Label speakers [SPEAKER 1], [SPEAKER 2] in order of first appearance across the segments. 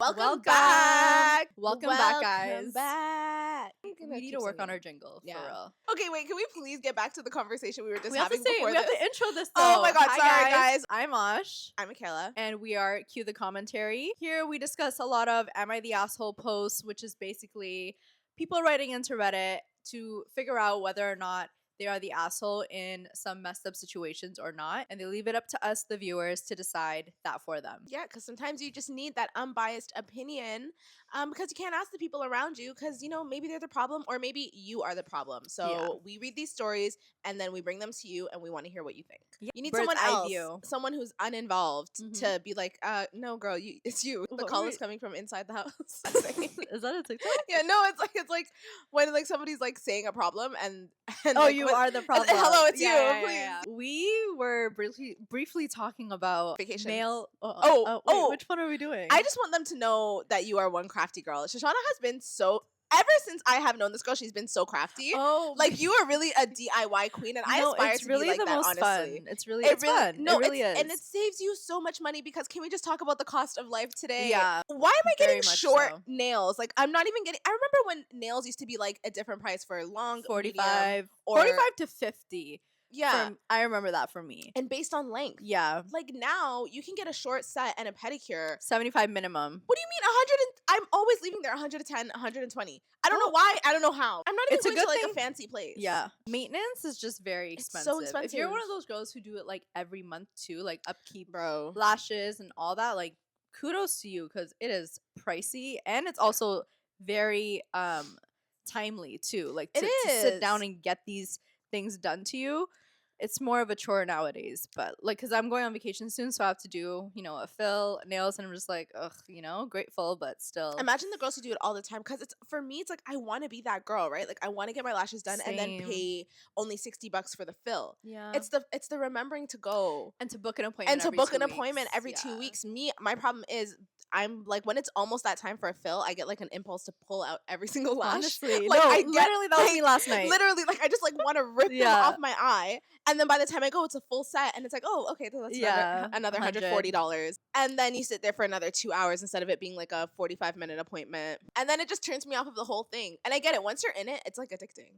[SPEAKER 1] Welcome back.
[SPEAKER 2] Welcome back, guys.
[SPEAKER 1] Welcome back.
[SPEAKER 2] We need to work on our jingle, for real.
[SPEAKER 1] Okay, wait, can we please get back to the conversation we were just
[SPEAKER 2] We have
[SPEAKER 1] having
[SPEAKER 2] to say,
[SPEAKER 1] before
[SPEAKER 2] we
[SPEAKER 1] this?
[SPEAKER 2] have to intro this, though.
[SPEAKER 1] Oh my God,
[SPEAKER 2] Hi,
[SPEAKER 1] sorry, guys.
[SPEAKER 2] I'm Oshs.
[SPEAKER 1] I'm Akela.
[SPEAKER 2] And we are Cue the Commentary. Here we discuss a lot of Am I the Asshole posts, which is basically people writing into Reddit to figure out whether or not they are the asshole in some messed up situations or not. And they leave it up to us, the viewers, to decide that for them.
[SPEAKER 1] Yeah, because sometimes you just need that unbiased opinion because you can't ask the people around you because, you know, maybe they're the problem or maybe you are the problem. So we read these stories and then we bring them to you and we want to hear what you think.
[SPEAKER 2] Yeah.
[SPEAKER 1] You need
[SPEAKER 2] Bird's
[SPEAKER 1] someone
[SPEAKER 2] eye
[SPEAKER 1] else,
[SPEAKER 2] view.
[SPEAKER 1] someone who's uninvolved to be like, no, girl, it's you. The
[SPEAKER 2] What
[SPEAKER 1] call
[SPEAKER 2] were
[SPEAKER 1] is coming from inside the house.
[SPEAKER 2] Is that a TikTok?
[SPEAKER 1] Yeah, no, it's like when like somebody's like saying a problem and
[SPEAKER 2] Oh,
[SPEAKER 1] like,
[SPEAKER 2] you are the problem.
[SPEAKER 1] Hello, it's you.
[SPEAKER 2] Yeah,
[SPEAKER 1] Please.
[SPEAKER 2] yeah. We were briefly talking about
[SPEAKER 1] Vacations.
[SPEAKER 2] male.
[SPEAKER 1] Oh,
[SPEAKER 2] which one are we doing?
[SPEAKER 1] I just want them to know that you are one crafty girl. Shoshana has been so. Ever since I have known this girl, she's been so crafty.
[SPEAKER 2] Oh,
[SPEAKER 1] like you are really a DIY queen, and I aspire to
[SPEAKER 2] really
[SPEAKER 1] be like
[SPEAKER 2] the
[SPEAKER 1] that.
[SPEAKER 2] most
[SPEAKER 1] Honestly,
[SPEAKER 2] fun. It's really fun.
[SPEAKER 1] No,
[SPEAKER 2] it really is,
[SPEAKER 1] and it saves you so much money because can we just talk about the cost of life today? Yeah. Why am I
[SPEAKER 2] Very
[SPEAKER 1] getting
[SPEAKER 2] much
[SPEAKER 1] short
[SPEAKER 2] so.
[SPEAKER 1] nails? Like I'm not even getting. I remember when nails used to be like a different price for long,
[SPEAKER 2] 45,
[SPEAKER 1] medium, or
[SPEAKER 2] 45 to 50.
[SPEAKER 1] Yeah,
[SPEAKER 2] I remember that for me.
[SPEAKER 1] and based on length.
[SPEAKER 2] Yeah,
[SPEAKER 1] Like now you can get a short set and a pedicure.
[SPEAKER 2] 75 minimum.
[SPEAKER 1] What do you mean 100? I'm always leaving there 110, 120. I don't know why. I don't know how. I'm not even
[SPEAKER 2] It's a
[SPEAKER 1] going to
[SPEAKER 2] good
[SPEAKER 1] like a
[SPEAKER 2] thing.
[SPEAKER 1] fancy place.
[SPEAKER 2] Yeah, maintenance is just very
[SPEAKER 1] It's
[SPEAKER 2] expensive.
[SPEAKER 1] so expensive.
[SPEAKER 2] If you're one of those girls who do it like every month too, like upkeep,
[SPEAKER 1] Bro.
[SPEAKER 2] lashes and all that, like kudos to you because it is pricey and it's also very timely too. Like to sit down and get these things done to you. It's more of a chore nowadays, but like, cause I'm going on vacation soon, so I have to do, you know, a fill, nails, and I'm just like, ugh, you know, grateful, but still.
[SPEAKER 1] Imagine the girls who do it all the time, cause it's for me, it's like I want to be that girl, right? Like I want to get my lashes done and then pay only $60 for the fill.
[SPEAKER 2] Yeah,
[SPEAKER 1] it's the remembering to go
[SPEAKER 2] and to book an appointment
[SPEAKER 1] every 2 weeks. My problem is I'm like when it's almost that time for a fill, I get like an impulse to pull out every single lash.
[SPEAKER 2] Honestly,
[SPEAKER 1] like,
[SPEAKER 2] no,
[SPEAKER 1] literally
[SPEAKER 2] that was me last night.
[SPEAKER 1] Literally, like I just like want to rip them off my eye. And then by the time I go, it's a full set, and it's like, oh, okay, that's another $140. And then you sit there for another 2 hours instead of it being like a 45-minute appointment. And then it just turns me off of the whole thing. And I get it. Once you're in it, it's like addicting.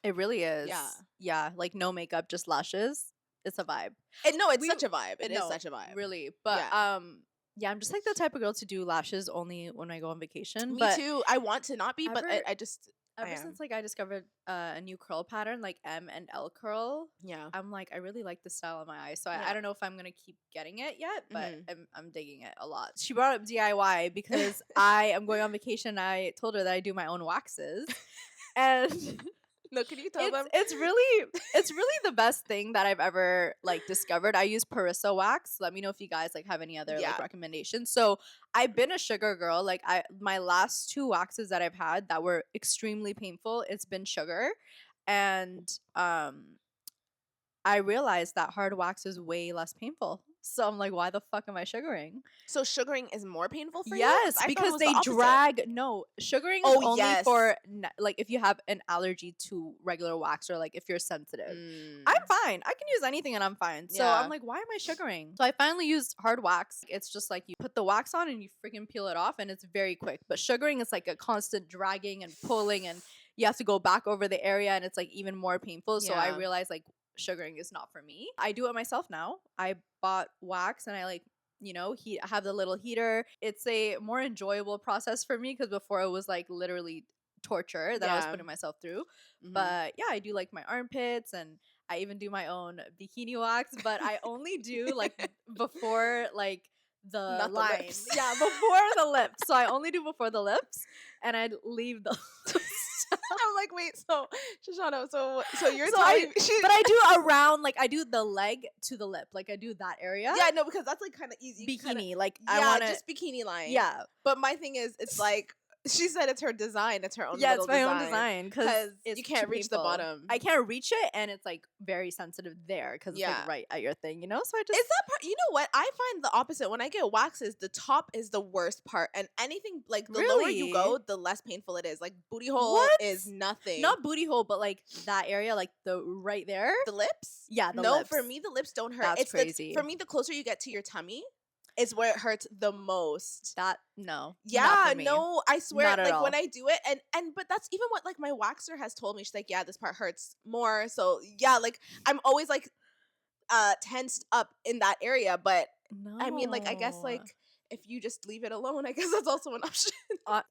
[SPEAKER 2] It really is. Yeah. Like no makeup, just lashes. It's a vibe.
[SPEAKER 1] It's such a vibe. It is such a vibe.
[SPEAKER 2] Really. But yeah, I'm just like the type of girl to do lashes only when I go on vacation.
[SPEAKER 1] Me too. I want to not be, but I just.
[SPEAKER 2] Ever since like I discovered a new curl pattern like M and L curl, I'm like I really like the style on my eyes. So I don't know if I'm gonna keep getting it yet, but I'm digging it a lot. She brought up DIY because I am going on vacation. I told her that I do my own waxes, and
[SPEAKER 1] no, can you tell them?
[SPEAKER 2] It's really the best thing that I've ever like discovered. I use Parissa wax. Let me know if you guys like have any other like recommendations. So I've been a sugar girl. Like my last 2 waxes that I've had that were extremely painful, it's been sugar. And I realized that hard wax is way less painful. So I'm like, why the fuck am I sugaring?
[SPEAKER 1] So sugaring is more painful for you?
[SPEAKER 2] Yes, because they drag. No, sugaring is only for like if you have an allergy to regular wax or like if you're sensitive. I'm fine. I can use anything and I'm fine. So I'm like, why am I sugaring? So I finally used hard wax. It's just like you put the wax on and you freaking peel it off and it's very quick. But sugaring is like a constant dragging and pulling and you have to go back over the area and it's like even more painful. So I realized like sugaring is not for me. I do it myself now. I bought wax and I like, you know, I have the little heater. It's a more enjoyable process for me because before it was like literally torture that I was putting myself through. But yeah, I do like my armpits and I even do my own bikini wax, but I only do like before like the line. Yeah, before the lips. So I only do before the lips and I'd leave the
[SPEAKER 1] I'm like, wait, so Shoshana, so you're telling me
[SPEAKER 2] but I do around, like I do the leg to the lip, like I do that area.
[SPEAKER 1] Yeah, no, because that's like kind of easy.
[SPEAKER 2] Bikini, like I want
[SPEAKER 1] just bikini line.
[SPEAKER 2] Yeah,
[SPEAKER 1] but my thing is, it's like she said, it's her design. It's her own.
[SPEAKER 2] Yeah, it's my own design because
[SPEAKER 1] you can't reach the bottom.
[SPEAKER 2] I can't reach it, and it's like very sensitive there because it's like right at your thing, you know. So I just
[SPEAKER 1] is that part. You know what? I find the opposite. When I get waxes, the top is the worst part, and anything like the lower you go, the less painful it is. Like booty hole is nothing.
[SPEAKER 2] Not booty hole, but like that area, like the right there,
[SPEAKER 1] the lips.
[SPEAKER 2] Yeah,
[SPEAKER 1] no, for me the lips don't hurt.
[SPEAKER 2] That's crazy.
[SPEAKER 1] For me, the closer you get to your tummy. is where it hurts the most.
[SPEAKER 2] That no.
[SPEAKER 1] Yeah, no, I swear,
[SPEAKER 2] Not at
[SPEAKER 1] like
[SPEAKER 2] all.
[SPEAKER 1] when I do it, and but that's even what like my waxer has told me. She's like, yeah, this part hurts more. So yeah, like I'm always like tensed up in that area. But
[SPEAKER 2] No.
[SPEAKER 1] I mean, like I guess like if you just leave it alone, I guess that's also an option.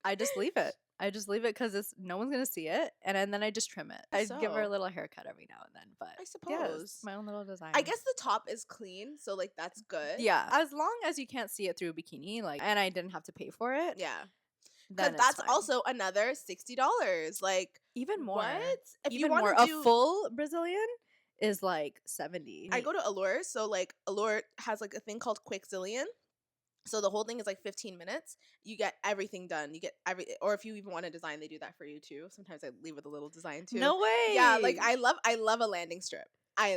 [SPEAKER 2] I just leave it. I just leave it because no one's gonna see it, and then I just trim it. I give her a little haircut every now and then, but
[SPEAKER 1] I suppose
[SPEAKER 2] my own little design.
[SPEAKER 1] I guess the top is clean, so like that's good.
[SPEAKER 2] Yeah, as long as you can't see it through a bikini, like, and I didn't have to pay for it.
[SPEAKER 1] Yeah, because that's
[SPEAKER 2] fine.
[SPEAKER 1] also another $60. Like
[SPEAKER 2] even more.
[SPEAKER 1] What? If
[SPEAKER 2] even
[SPEAKER 1] you
[SPEAKER 2] more, a full Brazilian is like $70.
[SPEAKER 1] I go to Allure, so like Allure has like a thing called Quickzillion. So the whole thing is like 15 minutes. You get everything done. You get or if you even want to design, they do that for you too. Sometimes I leave with a little design too.
[SPEAKER 2] No way.
[SPEAKER 1] Yeah, like I love a landing strip. I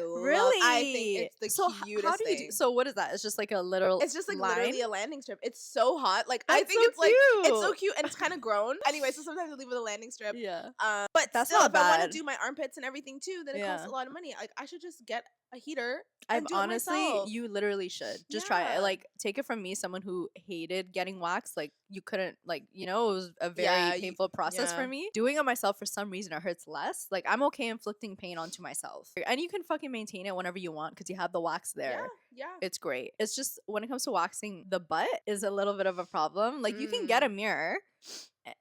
[SPEAKER 1] think it's the cutest thing.
[SPEAKER 2] So what is that? It's just like a literal.
[SPEAKER 1] It's just like
[SPEAKER 2] line?
[SPEAKER 1] literally a landing strip. It's so hot. Like
[SPEAKER 2] That's
[SPEAKER 1] I think
[SPEAKER 2] so
[SPEAKER 1] it's like
[SPEAKER 2] cute.
[SPEAKER 1] it's so cute and it's kind of grown. Anyway, so sometimes I leave with a landing strip.
[SPEAKER 2] Yeah.
[SPEAKER 1] But
[SPEAKER 2] that's
[SPEAKER 1] still,
[SPEAKER 2] not
[SPEAKER 1] if
[SPEAKER 2] bad.
[SPEAKER 1] I want to do my armpits and everything too, then it costs a lot of money. Like I should just get a heater.
[SPEAKER 2] You literally should just try it. Like take it from me, someone who hated getting waxed. Like you couldn't, like, you know, it was a very painful process for me. Doing it myself, for some reason it hurts less. Like I'm okay inflicting pain onto myself, and you can fucking maintain it whenever you want because you have the wax there.
[SPEAKER 1] Yeah,
[SPEAKER 2] it's great. It's just when it comes to waxing, the butt is a little bit of a problem. Like you can get a mirror,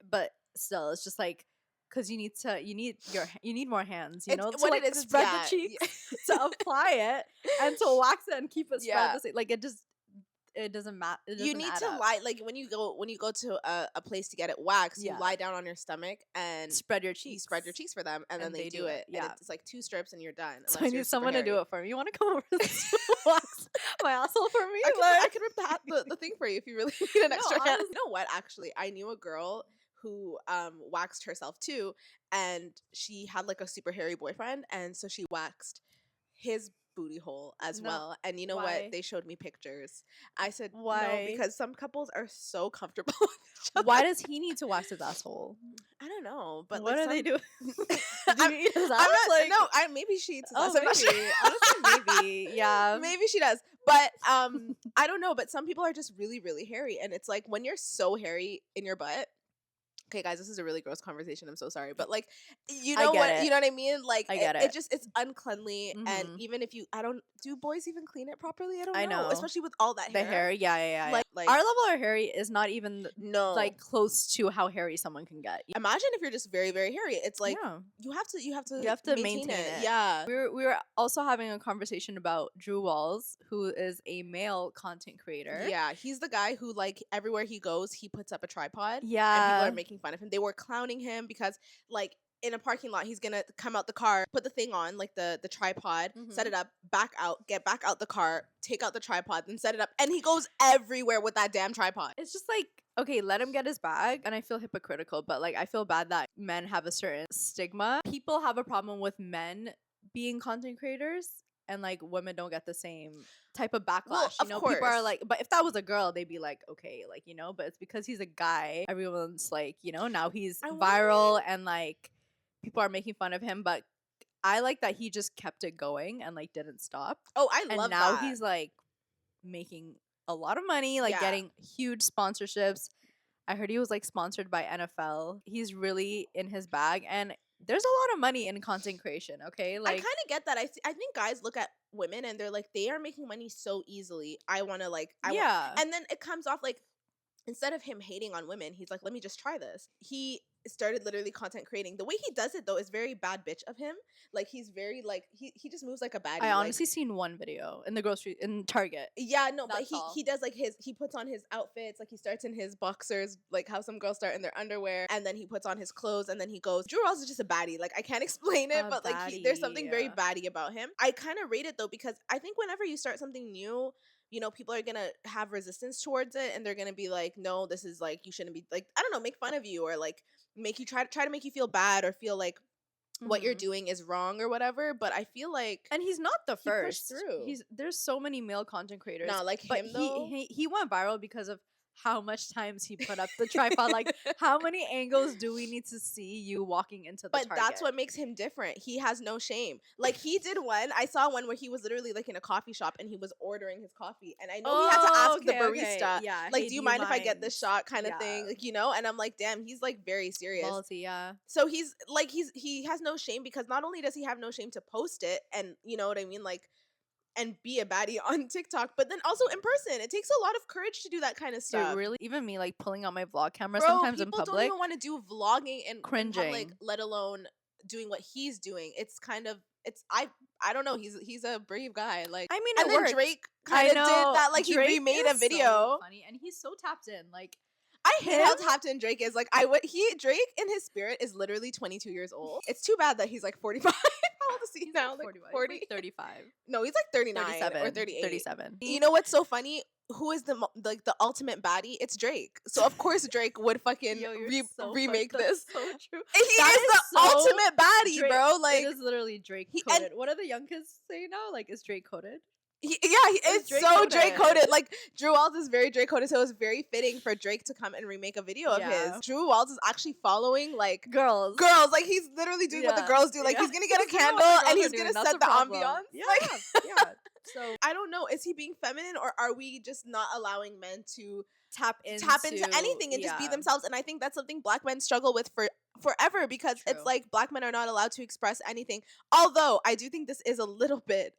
[SPEAKER 2] but still, it's just like. Because you need more hands, you know, to like spread the cheeks, to apply it, and to wax it and keep it spread the same. Like it doesn't matter.
[SPEAKER 1] You need to lie, like when you go to a place to get it waxed, you lie down on your stomach and
[SPEAKER 2] spread your cheeks.
[SPEAKER 1] For them, and then they do it.
[SPEAKER 2] Yeah,
[SPEAKER 1] and it's like 2 strips and you're done.
[SPEAKER 2] So I need someone to do it for me. You want to come over to wax my asshole for me?
[SPEAKER 1] I can rip the thing for you if you really need an extra hand. You know what? Actually, I knew a girl who waxed herself too, and she had like a super hairy boyfriend, and so she waxed his booty hole as well. And you know what? They showed me pictures. I said, why? No, because some couples are so comfortable with each other.
[SPEAKER 2] Why does he need to wax his asshole?
[SPEAKER 1] I don't know, but
[SPEAKER 2] what are they doing?
[SPEAKER 1] Maybe she eats his
[SPEAKER 2] ass. Maybe. Honestly, maybe. Yeah.
[SPEAKER 1] Maybe she does. But I don't know, but some people are just really, really hairy, and it's like when you're so hairy in your butt. Okay, guys, this is a really gross conversation. I'm so sorry, but like, you know what? You know what I mean? Like, I get it. It's uncleanly, and even if do boys even clean it properly? I don't know, especially with all that hair.
[SPEAKER 2] The hair, yeah. Like our level of hairy is not even like close to how hairy someone can get.
[SPEAKER 1] Imagine if you're just very, very hairy. It's like you have to maintain it. Yeah.
[SPEAKER 2] We were also having a conversation about Drew Walls, who is a male content creator.
[SPEAKER 1] Yeah, he's the guy who like everywhere he goes, he puts up a tripod.
[SPEAKER 2] Yeah,
[SPEAKER 1] and people are making fun of him. They were clowning him because like in a parking lot, he's gonna come out the car, put the thing on, like the tripod, set it up, back out, get back out the car, take out the tripod, then set it up, and he goes everywhere with that damn tripod.
[SPEAKER 2] It's just like, okay, let him get his bag, and I feel hypocritical, but like I feel bad that men have a certain stigma. People have a problem with men being content creators, and like women don't get the same type of backlash.
[SPEAKER 1] Well,
[SPEAKER 2] you know, people are like, but if that was a girl, they'd be like, okay, like, you know, but it's because he's a guy. Everyone's like, you know, now he's viral and like people are making fun of him. But I like that he just kept it going and like didn't stop.
[SPEAKER 1] Oh, I love that.
[SPEAKER 2] And now he's like making a lot of money, like getting huge sponsorships. I heard he was like sponsored by NFL. He's really in his bag, and there's a lot of money in content creation, okay? Like,
[SPEAKER 1] I kind of get that. I think guys look at women and they're like, they are making money so easily. I want to like, and then it comes off like, instead of him hating on women, he's like, let me just try this. He started literally content creating. The way he does it though is very bad bitch of him. Like he's very like he just moves like a baddie.
[SPEAKER 2] I honestly seen one video in Target.
[SPEAKER 1] Yeah, no, but he does like he puts on his outfits, like he starts in his boxers, like how some girls start in their underwear, and then he puts on his clothes, and then he goes. Drew Ross is just a baddie. Like I can't explain it, but like there's something very baddie about him. I kind of rate it though because I think whenever you start something new, you know, people are gonna have resistance towards it, and they're gonna be like, no, this is like, you shouldn't be, like, I don't know, make fun of you, or like make you try to make you feel bad, or feel like what you're doing is wrong or whatever. But I feel like,
[SPEAKER 2] and he's not the first. There's so many male content creators.
[SPEAKER 1] No, like him though.
[SPEAKER 2] He went viral because of how much times he put up the tripod. Like, how many angles do we need to see you walking into the Target?
[SPEAKER 1] But that's what makes him different. He has no shame. Like, he did one. I saw one where he was literally like in a coffee shop and he was ordering his coffee. And I know he had to ask the barista, like, hey, do you mind if I get this shot kind of thing? Like, you know? And I'm like, damn, he's like very serious.
[SPEAKER 2] Loyalty, yeah.
[SPEAKER 1] So he's like, he has no shame, because not only does he have no shame to post it and, you know what I mean? Like, and be a baddie on TikTok, but then also in person. It takes a lot of courage to do that kind of stuff.
[SPEAKER 2] Dude, really? Even me, like, pulling out my vlog camera sometimes in public.
[SPEAKER 1] People don't even want to do vlogging in
[SPEAKER 2] public,
[SPEAKER 1] let alone doing what he's doing. It's kind of, I don't know. He's a brave guy. Like,
[SPEAKER 2] I mean,
[SPEAKER 1] and then Drake kind of did that. Like, Drake, he remade a video.
[SPEAKER 2] So funny, and he's so tapped in. Like,
[SPEAKER 1] I hate how tapped in Drake is. Like, Drake in his spirit is literally 22 years old. It's too bad that he's like 45. How old is he now? Like 40?
[SPEAKER 2] Like 35.
[SPEAKER 1] No, he's like 39 or 38. 37. You know what's so funny? Who is the ultimate baddie? It's Drake. So of course Drake would fucking remake this.
[SPEAKER 2] So true.
[SPEAKER 1] He is the ultimate baddie,
[SPEAKER 2] Drake,
[SPEAKER 1] bro. Like,
[SPEAKER 2] it is literally Drake coded. What are the young kids saying now? Like, is Drake coded?
[SPEAKER 1] It's so Drake coded. Like, Drew Waltz is very Drake coded, so it was very fitting for Drake to come and remake a video of his. Drew Waltz is actually following like girls. Like, he's literally doing what the girls do. Like, he's gonna get a candle and he's gonna set the ambiance. So I don't know. Is he being feminine, or are we just not allowing men to tap into anything and just be themselves? And I think that's something Black men struggle with forever, because it's like Black men are not allowed to express anything. Although I do think this is a little bit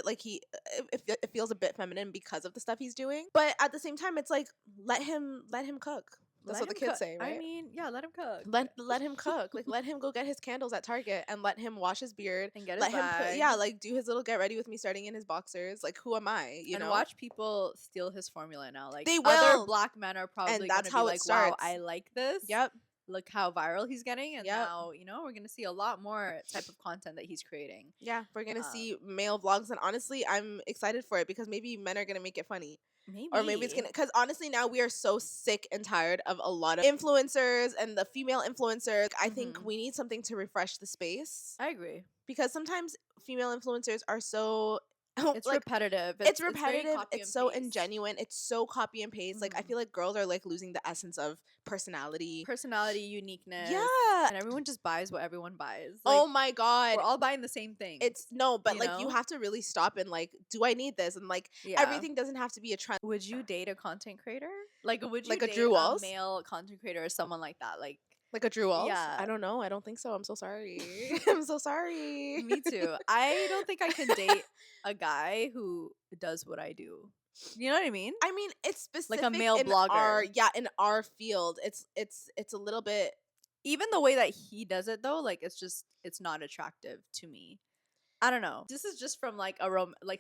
[SPEAKER 1] like it feels a bit feminine because of the stuff he's doing. But at the same time, it's like, let him cook. That's what the kids say, right?
[SPEAKER 2] I mean, yeah, let him cook.
[SPEAKER 1] Let him cook. Like, let him go get his candles at Target and let him wash his beard
[SPEAKER 2] and get his bag.
[SPEAKER 1] Like, do his little get ready with me starting in his boxers. Like, who am I? You know?
[SPEAKER 2] Watch people steal his formula now. Like,
[SPEAKER 1] they will.
[SPEAKER 2] Other Black men are probably
[SPEAKER 1] and that's
[SPEAKER 2] gonna
[SPEAKER 1] how
[SPEAKER 2] be
[SPEAKER 1] it
[SPEAKER 2] like,
[SPEAKER 1] starts.
[SPEAKER 2] wow, I like this.
[SPEAKER 1] Yep.
[SPEAKER 2] Look how viral he's getting, and now, you know, we're gonna see a lot more type of content that he's creating.
[SPEAKER 1] Yeah, we're gonna see male vlogs, and honestly, I'm excited for it, because maybe men are gonna make it funny.
[SPEAKER 2] Maybe.
[SPEAKER 1] Or maybe it's gonna, because honestly now we are so sick and tired of a lot of influencers and the female influencers. I think we need something to refresh the space.
[SPEAKER 2] I agree.
[SPEAKER 1] Because sometimes female influencers are so
[SPEAKER 2] it's like, repetitive.
[SPEAKER 1] It's repetitive. It's so ingenuine. It's so copy and paste. Like, I feel like girls are like losing the essence of personality,
[SPEAKER 2] uniqueness.
[SPEAKER 1] Yeah,
[SPEAKER 2] and everyone just buys what everyone buys. Like,
[SPEAKER 1] oh my god,
[SPEAKER 2] we're all buying the same thing.
[SPEAKER 1] But like, you have to really stop and like, do I need this? And like, everything doesn't have to be a trend.
[SPEAKER 2] Would you date a content creator? Like, would you
[SPEAKER 1] like
[SPEAKER 2] date
[SPEAKER 1] a Drew Waltz?
[SPEAKER 2] A male content creator or someone like that?
[SPEAKER 1] Like a Drew Waltz?
[SPEAKER 2] Yeah.
[SPEAKER 1] I don't know. I don't think so. I'm so sorry. I'm so sorry.
[SPEAKER 2] Me too. I don't think I can date a guy who does what I do. You know what I mean?
[SPEAKER 1] I mean, it's specific,
[SPEAKER 2] like a male blogger.
[SPEAKER 1] In our field, it's a little bit.
[SPEAKER 2] Even the way that he does it, though, like, it's not attractive to me. I don't know. This is just from like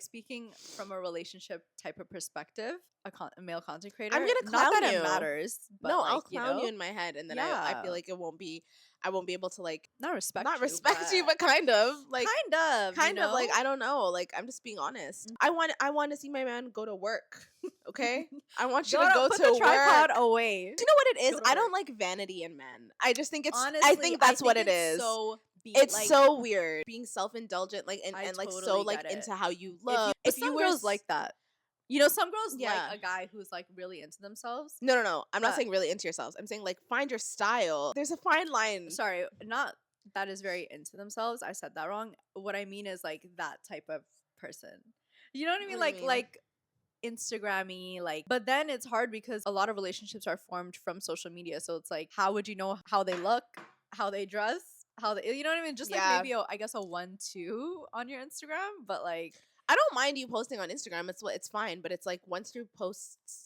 [SPEAKER 2] speaking from a relationship type of perspective. A male content creator.
[SPEAKER 1] I'm gonna clown
[SPEAKER 2] not that
[SPEAKER 1] you.
[SPEAKER 2] It matters. But
[SPEAKER 1] no,
[SPEAKER 2] like,
[SPEAKER 1] I'll clown you in my head, and then I feel like I won't be able to like
[SPEAKER 2] not respect
[SPEAKER 1] you, but kind of like
[SPEAKER 2] kind of
[SPEAKER 1] like, I don't know. Like, I'm just being honest. I want to see my man go to work. Okay, I want you to go
[SPEAKER 2] put
[SPEAKER 1] to
[SPEAKER 2] the
[SPEAKER 1] work.
[SPEAKER 2] Tripod away.
[SPEAKER 1] Do you know what it is? I don't like vanity in men. I just think it's. Honestly, I think that's what it is. It's like, so weird being self-indulgent, like, and like totally so like into how you look.
[SPEAKER 2] If you girls like that. You know, some girls like a guy who's like really into themselves.
[SPEAKER 1] No. I'm not saying really into yourselves. I'm saying like, find your style. There's a fine line.
[SPEAKER 2] Sorry, not that is very into themselves. I said that wrong. What I mean is like that type of person. You know what I mean? Like Instagram-y, like, but then it's hard because a lot of relationships are formed from social media. So it's like, how would you know how they look, how they dress, how they, you know what I mean? Just like maybe I guess a 1-2 on your Instagram, but like,
[SPEAKER 1] I don't mind you posting on Instagram. It's fine, but it's like once you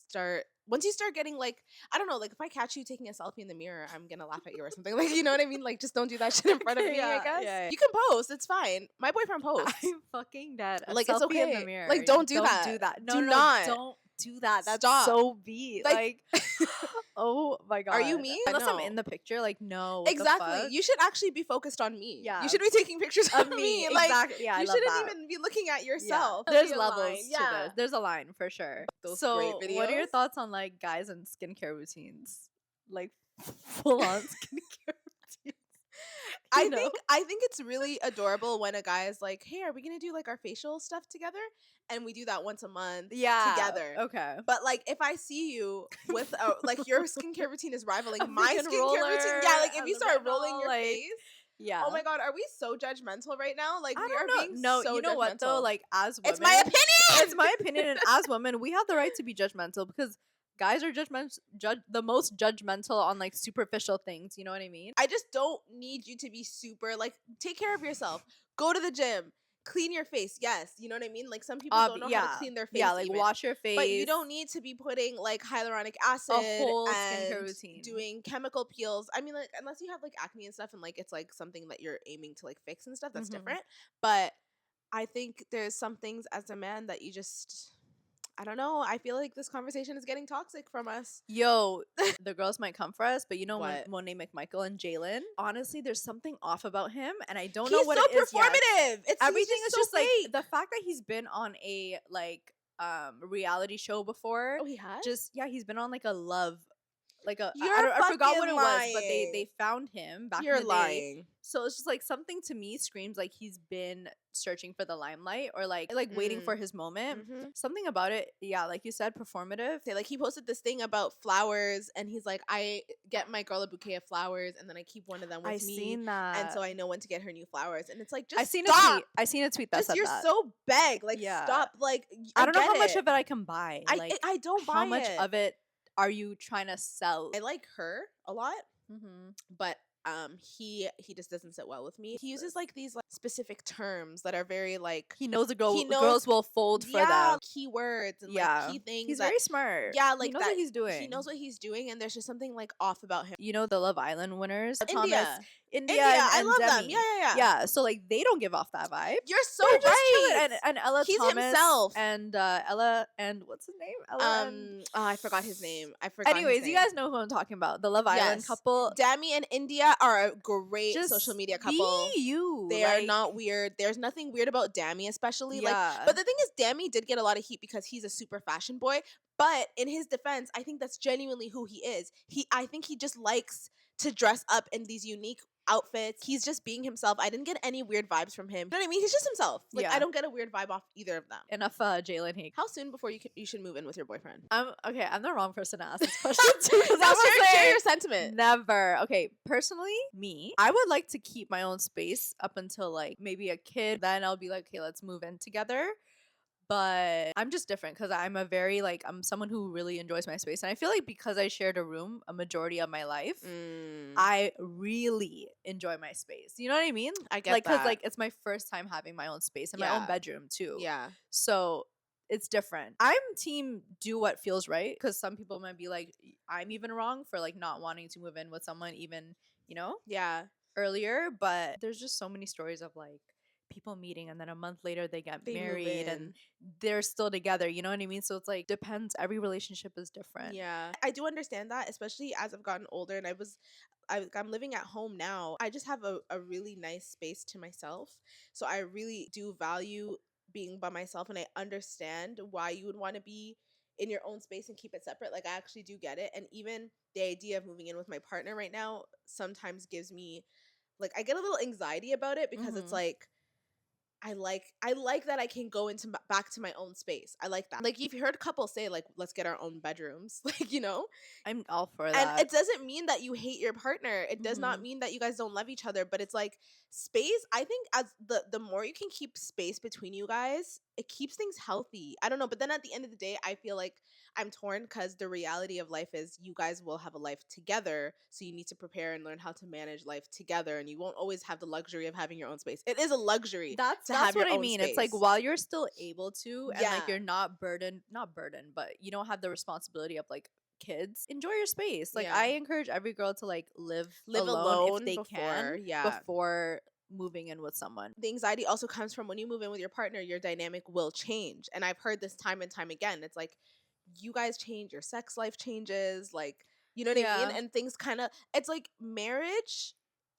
[SPEAKER 1] start getting like, I don't know, like if I catch you taking a selfie in the mirror, I'm gonna laugh at you or something. Like, you know what I mean? Like, just don't do that shit in front of me. I guess you can post. It's fine. My boyfriend posts.
[SPEAKER 2] I'm fucking dead.
[SPEAKER 1] Like, it's okay.
[SPEAKER 2] In the mirror.
[SPEAKER 1] Like, don't do that.
[SPEAKER 2] Do that. No,
[SPEAKER 1] do not.
[SPEAKER 2] Don't do that. That's
[SPEAKER 1] Stop.
[SPEAKER 2] so beat. Like oh my god.
[SPEAKER 1] Are you me?
[SPEAKER 2] Unless I'm in the picture, like, no.
[SPEAKER 1] Exactly. You should actually be focused on me.
[SPEAKER 2] Yeah.
[SPEAKER 1] You should be taking pictures of me. Like,
[SPEAKER 2] exactly. Yeah,
[SPEAKER 1] you shouldn't even be looking at yourself.
[SPEAKER 2] Yeah. There's levels to this. There's a line for sure.
[SPEAKER 1] Those
[SPEAKER 2] so
[SPEAKER 1] great videos.
[SPEAKER 2] What are your thoughts on like guys and skincare routines? Like full on skincare routines.
[SPEAKER 1] I think it's really adorable when a guy is like, hey, are we gonna do like our facial stuff together? And we do that once a month together.
[SPEAKER 2] Okay.
[SPEAKER 1] But like if I see you with like your skincare routine is rivaling my skincare routine. Yeah, like if you start rolling your face.
[SPEAKER 2] Yeah.
[SPEAKER 1] Oh my God, are we so judgmental right now? Like we are being
[SPEAKER 2] so
[SPEAKER 1] judgmental.
[SPEAKER 2] You know what though? Like as women,
[SPEAKER 1] it's my opinion.
[SPEAKER 2] It's my opinion, and as women, we have the right to be judgmental because guys are the most judgmental on like superficial things. You know what I mean?
[SPEAKER 1] I just don't need you to be super like take care of yourself. Go to the gym. Clean your face, yes. You know what I mean? Like some people don't know how to clean their face.
[SPEAKER 2] Yeah, like wash your face.
[SPEAKER 1] But you don't need to be putting like hyaluronic acid
[SPEAKER 2] a whole
[SPEAKER 1] and
[SPEAKER 2] skincare routine.
[SPEAKER 1] Doing chemical peels. I mean, like unless you have like acne and stuff and like it's like something that you're aiming to like fix and stuff, that's different. But I think there's some things as a man that you just I don't know. I feel like this conversation is getting toxic from us.
[SPEAKER 2] Yo, the girls might come for us, but you know
[SPEAKER 1] what?
[SPEAKER 2] Monet McMichael and Jalen, honestly, there's something off about him, and I don't know what it is.
[SPEAKER 1] He's so performative. It's
[SPEAKER 2] everything
[SPEAKER 1] is
[SPEAKER 2] so
[SPEAKER 1] just
[SPEAKER 2] fake. Like the fact that he's been on a like reality show before.
[SPEAKER 1] Oh, he has?
[SPEAKER 2] He's been on like a love. Like
[SPEAKER 1] I
[SPEAKER 2] forgot what it
[SPEAKER 1] lying.
[SPEAKER 2] was, but they found him back
[SPEAKER 1] You're
[SPEAKER 2] in the
[SPEAKER 1] lying.
[SPEAKER 2] day. So it's just like something to me screams like he's been searching for the limelight or like waiting for his moment. Something about it, yeah, like you said, performative.
[SPEAKER 1] Like he posted this thing about flowers, and he's like, I get my girl a bouquet of flowers, and then I keep one of them with me.
[SPEAKER 2] Seen that,
[SPEAKER 1] and so I know when to get her new flowers. And it's like, just
[SPEAKER 2] I seen a tweet that
[SPEAKER 1] just,
[SPEAKER 2] said
[SPEAKER 1] you're
[SPEAKER 2] that.
[SPEAKER 1] so beg, like stop, like
[SPEAKER 2] I don't know how much of it I can buy.
[SPEAKER 1] Like I don't buy
[SPEAKER 2] how much of it are you trying to sell?
[SPEAKER 1] I like her a lot, but he just doesn't sit well with me. He uses like these like specific terms that are very like
[SPEAKER 2] he knows girls will fold for them.
[SPEAKER 1] Keywords and like key things.
[SPEAKER 2] He's very smart.
[SPEAKER 1] Yeah, like
[SPEAKER 2] he knows what he's doing.
[SPEAKER 1] He knows what he's doing, and there's just something like off about him.
[SPEAKER 2] You know the Love Island winners,
[SPEAKER 1] India,
[SPEAKER 2] and
[SPEAKER 1] I love
[SPEAKER 2] Demi.
[SPEAKER 1] them. Yeah.
[SPEAKER 2] So like they don't give off that vibe.
[SPEAKER 1] You're so right.
[SPEAKER 2] And Ella
[SPEAKER 1] he's
[SPEAKER 2] Thomas
[SPEAKER 1] himself.
[SPEAKER 2] And Ella and what's his name? Ella
[SPEAKER 1] I forgot his name.
[SPEAKER 2] Anyways, you guys know who I'm talking about. The Love Island couple.
[SPEAKER 1] Demi and India are a great social media couple. They are not weird. There's nothing weird about Demi, especially. Like, but the thing is, Demi did get a lot of heat because he's a super fashion boy. But in his defense, I think that's genuinely who he is. I think he just likes to dress up in these unique outfits. He's just being himself. I didn't get any weird vibes from him. You know what I mean? He's just himself. Like I don't get a weird vibe off either of them.
[SPEAKER 2] Enough Jalen Hake.
[SPEAKER 1] How soon before you should move in with your boyfriend?
[SPEAKER 2] I'm the wrong person to ask this question too.
[SPEAKER 1] Share your sentiment.
[SPEAKER 2] Never. Okay, personally, me, I would like to keep my own space up until like maybe a kid. Then I'll be like, okay, let's move in together. But I'm just different because I'm I'm someone who really enjoys my space. And I feel like because I shared a room a majority of my life, I really enjoy my space. You know what I mean?
[SPEAKER 1] I get
[SPEAKER 2] that.
[SPEAKER 1] Because
[SPEAKER 2] like it's my first time having my own space and my own bedroom too.
[SPEAKER 1] Yeah.
[SPEAKER 2] So it's different. I'm team do what feels right because some people might be like, I'm even wrong for like not wanting to move in with someone even, earlier. But there's just so many stories of like people meeting and then a month later they get married and they're still together, you know what I mean? So it's like depends. Every relationship is different.
[SPEAKER 1] Yeah, I do understand that, especially as I've gotten older and I'm living at home now. I just have a really nice space to myself, so I really do value being by myself, and I understand why you would want to be in your own space and keep it separate. Like I actually do get it. And even the idea of moving in with my partner right now sometimes gives me like I get a little anxiety about it because it's like I like that I can go back to my own space. I like that. Like you've heard couples say like, let's get our own bedrooms. Like,
[SPEAKER 2] I'm all for that.
[SPEAKER 1] And it doesn't mean that you hate your partner. It does not mean that you guys don't love each other, but it's like space. I think as the more you can keep space between you guys, it keeps things healthy. I don't know. But then at the end of the day, I feel like I'm torn because the reality of life is you guys will have a life together. So you need to prepare and learn how to manage life together. And you won't always have the luxury of having your own space. It is a luxury.
[SPEAKER 2] That's what I mean. Space. It's like while you're still able to and like you're not burdened, but you don't have the responsibility of like kids, enjoy your space. Like I encourage every girl to like live alone if they can before moving in with someone.
[SPEAKER 1] The anxiety also comes from when you move in with your partner, your dynamic will change. And I've heard this time and time again. It's like you guys change, your sex life changes, like, you know what I mean? And things kind of, it's like marriage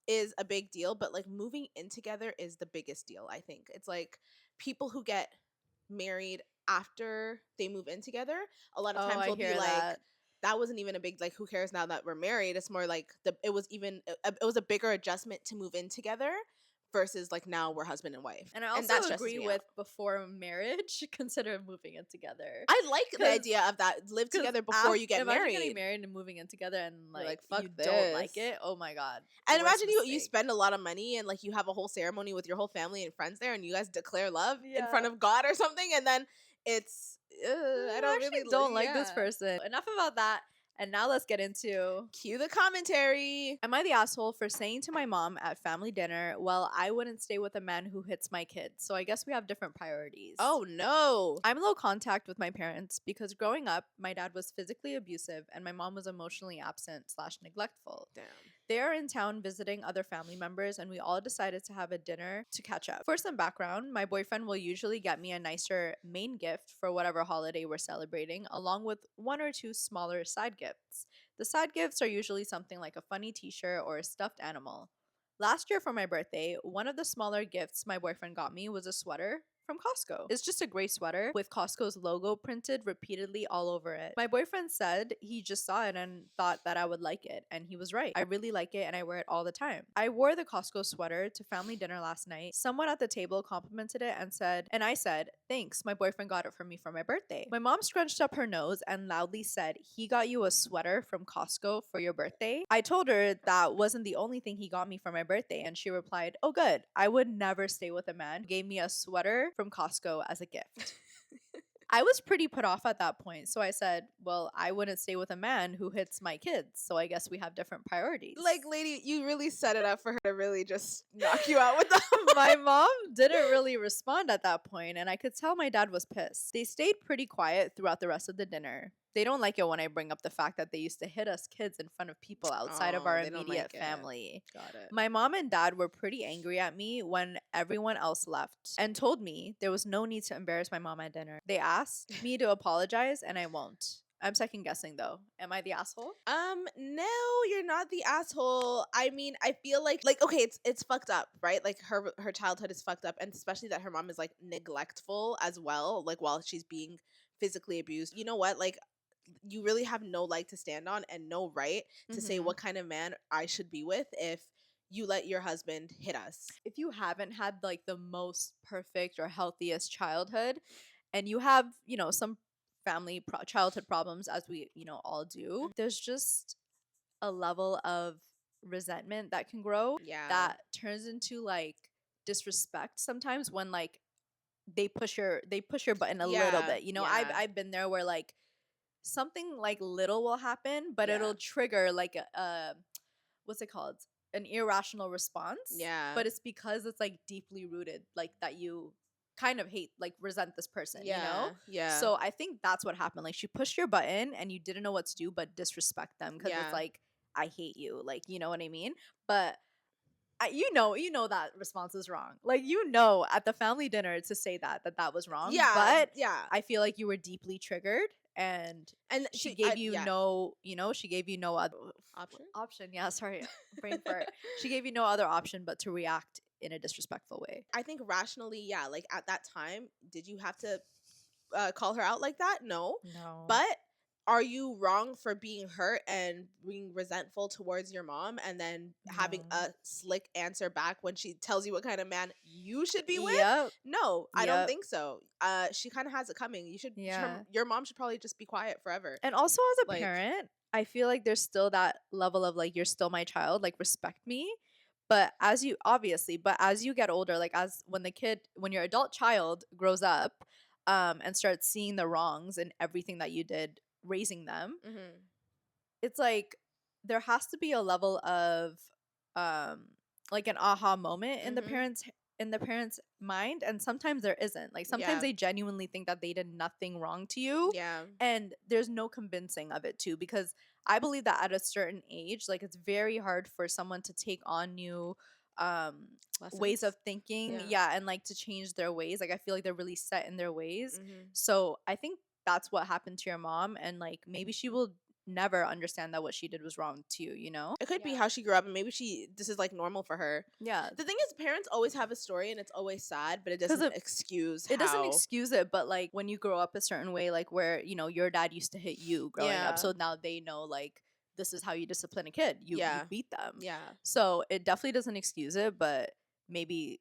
[SPEAKER 1] is a big deal, but like moving in together is the biggest deal, I think. It's like people who get married after they move in together, a lot of times will be like, that wasn't even a big, like, who cares now that we're married. It's more like it was a bigger adjustment to move in together versus like now we're husband and wife.
[SPEAKER 2] And I also agree with before marriage, consider moving in together.
[SPEAKER 1] I like the idea of that. Live together before you get married.
[SPEAKER 2] Getting married and moving in together and like
[SPEAKER 1] fuck
[SPEAKER 2] you
[SPEAKER 1] this.
[SPEAKER 2] Don't like it. Oh my God.
[SPEAKER 1] And imagine you spend a lot of money and like you have a whole ceremony with your whole family and friends there and you guys declare love in front of God or something, and then it's I
[SPEAKER 2] don't like this person. Enough about that. And now let's get into
[SPEAKER 1] cue the commentary.
[SPEAKER 2] Am I the asshole for saying to my mom at family dinner, well, I wouldn't stay with a man who hits my kids? So I guess we have different priorities.
[SPEAKER 1] Oh no.
[SPEAKER 2] I'm low contact with my parents because growing up, my dad was physically abusive and my mom was emotionally absent / neglectful.
[SPEAKER 1] Damn.
[SPEAKER 2] They are in town visiting other family members and we all decided to have a dinner to catch up. For some background, my boyfriend will usually get me a nicer main gift for whatever holiday we're celebrating, along with 1 or 2 smaller side gifts. The side gifts are usually something like a funny t-shirt or a stuffed animal. Last year for my birthday, one of the smaller gifts my boyfriend got me was a sweater from Costco. It's just a gray sweater with Costco's logo printed repeatedly all over it. My boyfriend said he just saw it and thought that I would like it, and he was right. I really like it and I wear it all the time. I wore the Costco sweater to family dinner last night. Someone at the table complimented it and I said, thanks, my boyfriend got it for me for my birthday. My mom scrunched up her nose and loudly said, he got you a sweater from Costco for your birthday? I told her that wasn't the only thing he got me for my birthday, and she replied, oh good, I would never stay with a man who gave me a sweater from Costco as a gift. I was pretty put off at that point, so I said, well, I wouldn't stay with a man who hits my kids, so I guess we have different priorities.
[SPEAKER 1] Like, lady, you really set it up for her to really just knock you out with them.
[SPEAKER 2] My mom didn't really respond at that point, and I could tell my dad was pissed. They stayed pretty quiet throughout the rest of the dinner. They don't like it when I bring up the fact that they used to hit us kids in front of people outside of our immediate family.
[SPEAKER 1] Got it.
[SPEAKER 2] My mom and dad were pretty angry at me when everyone else left and told me there was no need to embarrass my mom at dinner. They asked me to apologize and I won't. I'm second guessing though. Am I the asshole?
[SPEAKER 1] No, you're not the asshole. I mean, I feel like okay, it's fucked up, right? Like her childhood is fucked up, and especially that her mom is like neglectful as well, like while she's being physically abused. You know what? Like, you really have no leg to stand on and no right to say what kind of man I should be with if you let your husband hit us.
[SPEAKER 2] If you haven't had like the most perfect or healthiest childhood and you have, some family childhood problems, as we, all do, there's just a level of resentment that can grow that turns into like disrespect sometimes when like they push your button a little bit. I've been there where like something like little will happen, but it'll trigger like a what's it called? An irrational response.
[SPEAKER 1] Yeah.
[SPEAKER 2] But it's because it's like deeply rooted, like that you kind of hate, like resent this person, you know?
[SPEAKER 1] Yeah.
[SPEAKER 2] So I think that's what happened. Like she pushed your button and you didn't know what to do but disrespect them because it's like, I hate you. Like, you know what I mean? But you know that response is wrong. Like, at the family dinner to say that was wrong.
[SPEAKER 1] Yeah.
[SPEAKER 2] But I feel like you were deeply triggered and she gave you she gave you no other option. Yeah, sorry, brain fart. She gave you no other option but to react in a disrespectful way.
[SPEAKER 1] I think rationally, like at that time, did you have to call her out like that? No. But are you wrong for being hurt and being resentful towards your mom and then having a slick answer back when she tells you what kind of man you should be with? No, I don't think so. She kind of has it coming. You should. Your mom should probably just be quiet forever.
[SPEAKER 2] And also as a parent, I feel like there's still that level of like, you're still my child, like respect me. But as you get older, like when your adult child grows up and starts seeing the wrongs in everything that you did raising them, it's like there has to be a level of like an aha moment in the parents' mind, and sometimes there isn't. Like sometimes they genuinely think that they did nothing wrong to you, and there's no convincing of it too, because I believe that at a certain age, like it's very hard for someone to take on new ways of thinking, and like to change their ways. Like I feel like they're really set in their ways. So I think that's what happened to your mom, and like maybe she will never understand that what she did was wrong to you, you know?
[SPEAKER 1] It could be how she grew up, and maybe this is like normal for her.
[SPEAKER 2] Yeah.
[SPEAKER 1] The thing is, parents always have a story, and it's always sad, but it doesn't excuse
[SPEAKER 2] it doesn't excuse it, but like when you grow up a certain way, like where, you know, your dad used to hit you growing up, so now they know like this is how you discipline a kid. You beat them.
[SPEAKER 1] Yeah.
[SPEAKER 2] So it definitely doesn't excuse it, but maybe